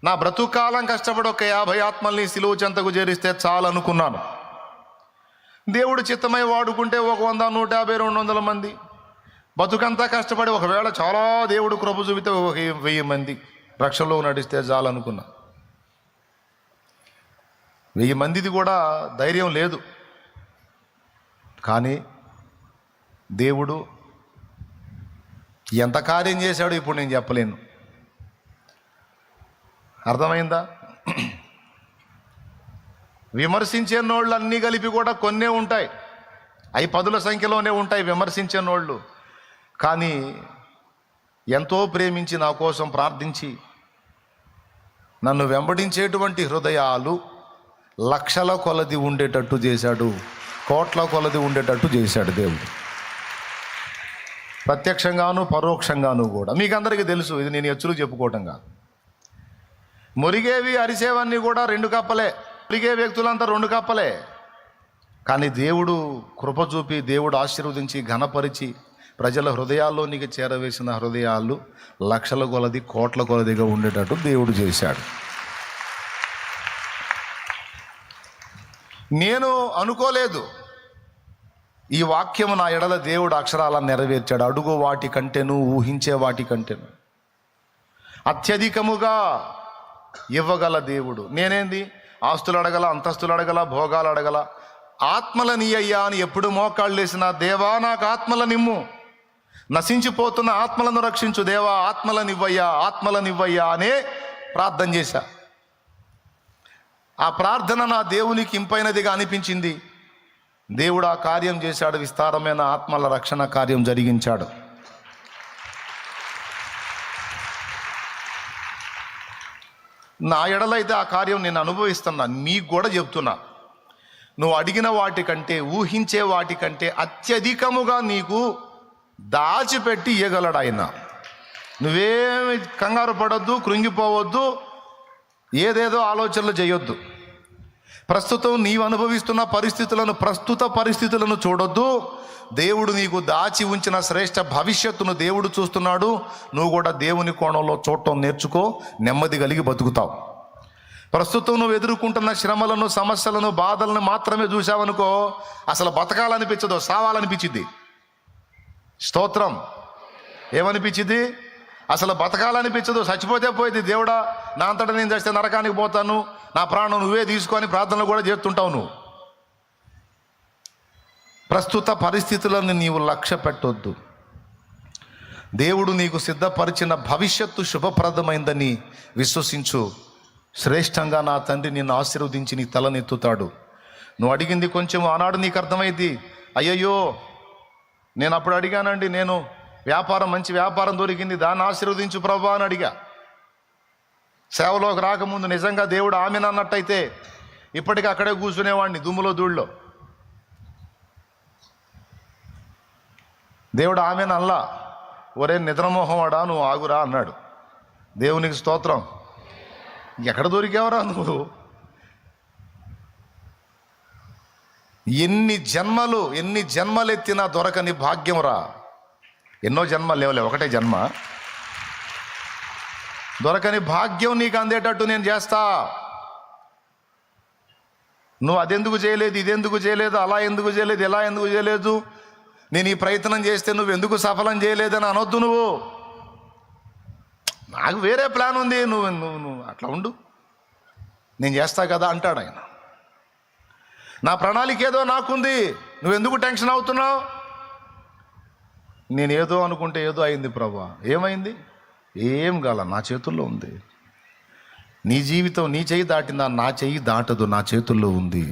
నా బ్రతుకాలం కష్టపడి ఒక 50 ఆత్మల్ని సిలువ చెంతకు చేరిస్తే చాలు అనుకున్నాను. దేవుడు చిత్తమై వాడుకుంటే ఒక 100, 150, 200 మంది. బతుకంతా కష్టపడి ఒకవేళ చాలా దేవుడు కృప చూపితే ఒక 1000 మంది రక్షణలో నడిస్తే చాలు అనుకున్నా. 1000 మందిది కూడా ధైర్యం లేదు. కానీ దేవుడు ఎంత కార్యం చేశాడో ఇప్పుడు నేను చెప్పలేను. అర్థమైందా? విమర్శించే నోళ్ళు అన్నీ కలిపి కూడా కొన్నే ఉంటాయి, అవి 10ల సంఖ్యలోనే ఉంటాయి విమర్శించే నోళ్ళు. కానీ ఎంతో ప్రేమించి నా కోసం ప్రార్థించి నన్ను వెంబడించేటువంటి హృదయాలు లక్షల కొలది ఉండేటట్టు చేశాడు, కోట్ల కొలది ఉండేటట్టు చేశాడు దేవుడు. ప్రత్యక్షంగాను పరోక్షంగాను కూడా. మీకు అందరికీ తెలుసు, ఇది నేను ఎచ్చులు చెప్పుకోవటం కాదు. మురిగేవి అరిసేవన్నీ కూడా 2 కప్పలే. మురిగే వ్యక్తులంతా 2 కప్పలే. కానీ దేవుడు కృప చూపి, దేవుడు ఆశీర్వదించి, ఘనపరిచి ప్రజల హృదయాల్లోనికి చేరవేసిన హృదయాలు లక్షల కొలది, కోట్ల కొలదిగా ఉండేటట్టు దేవుడు చేశాడు. నేను అనుకోలేదు ఈ వాక్యము నా ఎడల దేవుడు అక్షరాలను నెరవేర్చాడు. అడుగు వాటి కంటేను, ఊహించే వాటి కంటేను అత్యధికముగా ఇవ్వగల దేవుడు. నేనేంది ఆస్తులు అడగల, అంతస్తులు అడగల, భోగాలు అడగల, ఆత్మలని అయ్యా అని ఎప్పుడు మోకాళ్ళు వేసిన, దేవా నాకు ఆత్మలనిమ్ము, నశించిపోతున్న ఆత్మలను రక్షించు దేవా, ఆత్మలనివ్వయ్యా, ఆత్మలనివ్వయ్యా అనే ప్రార్థన చేశా. ఆ ప్రార్థన నా దేవునికి ఇంపైనదిగా అనిపించింది. దేవుడు ఆ కార్యం చేశాడు. విస్తారమైన ఆత్మల రక్షణ కార్యం జరిగించాడు. నా ఎడలైతే ఆ కార్యం నేను అనుభవిస్తున్నా. మీకు కూడా చెప్తున్నా, నువ్వు అడిగిన వాటికంటే, ఊహించే వాటికంటే అత్యధికముగా నీకు దాచిపెట్టి ఇయ్యగలడు ఆయన. నువ్వేమి కంగారు పడొద్దు, కృంగిపోవద్దు, ఏదేదో ఆలోచనలు చేయొద్దు. ప్రస్తుతం నీవు అనుభవిస్తున్న ప్రస్తుత పరిస్థితులను చూడొద్దు. దేవుడు నీకు దాచి ఉంచిన శ్రేష్ఠ భవిష్యత్తును దేవుడు చూస్తున్నాడు. నువ్వు కూడా దేవుని కోణంలో చూడటం నేర్చుకో, నెమ్మది కలిగి బతుకుతావు. ప్రస్తుతం నువ్వు ఎదుర్కొంటున్న శ్రమలను, సమస్యలను, బాధలను మాత్రమే చూసావనుకో, అసలు బతకాలనిపించదు, సావాలనిపించింది. స్తోత్రం. ఏమనిపించింది? అసలు బతకాలనిపించదు. చచ్చిపోతే పోయింది. దేవుడా నా అంతటా నేను చేస్తే నరకానికి పోతాను, నా ప్రాణం నువ్వే తీసుకొని ప్రార్థనలు కూడా చేస్తుంటావు. నువ్వు ప్రస్తుత పరిస్థితులను నీవు లక్ష్య పెట్టొద్దు. దేవుడు నీకు సిద్ధపరిచిన భవిష్యత్తు శుభప్రదమైందని విశ్వసించు. శ్రేష్టంగా నా తండ్రి నిన్ను ఆశీర్వదించి నీ తలనెత్తుతాడు. నువ్వు అడిగింది కొంచెం ఆనాడు నీకు అర్థమైంది. అయ్యయ్యో నేను అప్పుడు అడిగానండి, నేను మంచి వ్యాపారం దొరికింది, దాన్ని ఆశీర్వదించు ప్రభా అని అడిగా. సేవలోకి రాకముందు నిజంగా దేవుడు ఆమెను అన్నట్టయితే ఇప్పటికీ అక్కడే కూర్చునేవాడిని, దుమ్ములో ధూళ్ళలో. దేవుడు ఆమెను అల్లా, ఒరే నిద్రమోహవాడా నువ్వు ఆగురా అన్నాడు. దేవునికి స్తోత్రం. ఎక్కడ దొరికావరా నువ్వు? ఎన్ని జన్మలెత్తినా దొరకని భాగ్యం రా. ఎన్నో జన్మలు లేవలే, ఒకటే జన్మ. దొరకని భాగ్యం నీకు అందేటట్టు నేను చేస్తా. నువ్వు అదెందుకు చేయలేదు, ఇదెందుకు చేయలేదు, అలా ఎందుకు చేయలేదు, ఇలా ఎందుకు చేయలేదు, నేను ఈ ప్రయత్నం చేస్తే నువ్వు ఎందుకు సఫలం చేయలేదని అనొద్దు. నువ్వు నాకు వేరే ప్లాన్ ఉంది, నువ్వు అట్లా ఉండు, నేను చేస్తా కదా అంటాడు ఆయన. నా ప్రణాళిక ఏదో నాకుంది, నువ్వెందుకు టెన్షన్ అవుతున్నావు? నేను ఏదో అనుకుంటే ఏదో అయింది ప్రభా. ఏమైంది? ఏం కాల, నా చేతుల్లో ఉంది. నీ జీవితం నీ చెయ్యి దాటిందా? నా చెయ్యి దాటదు, నా చేతుల్లో ఉంది.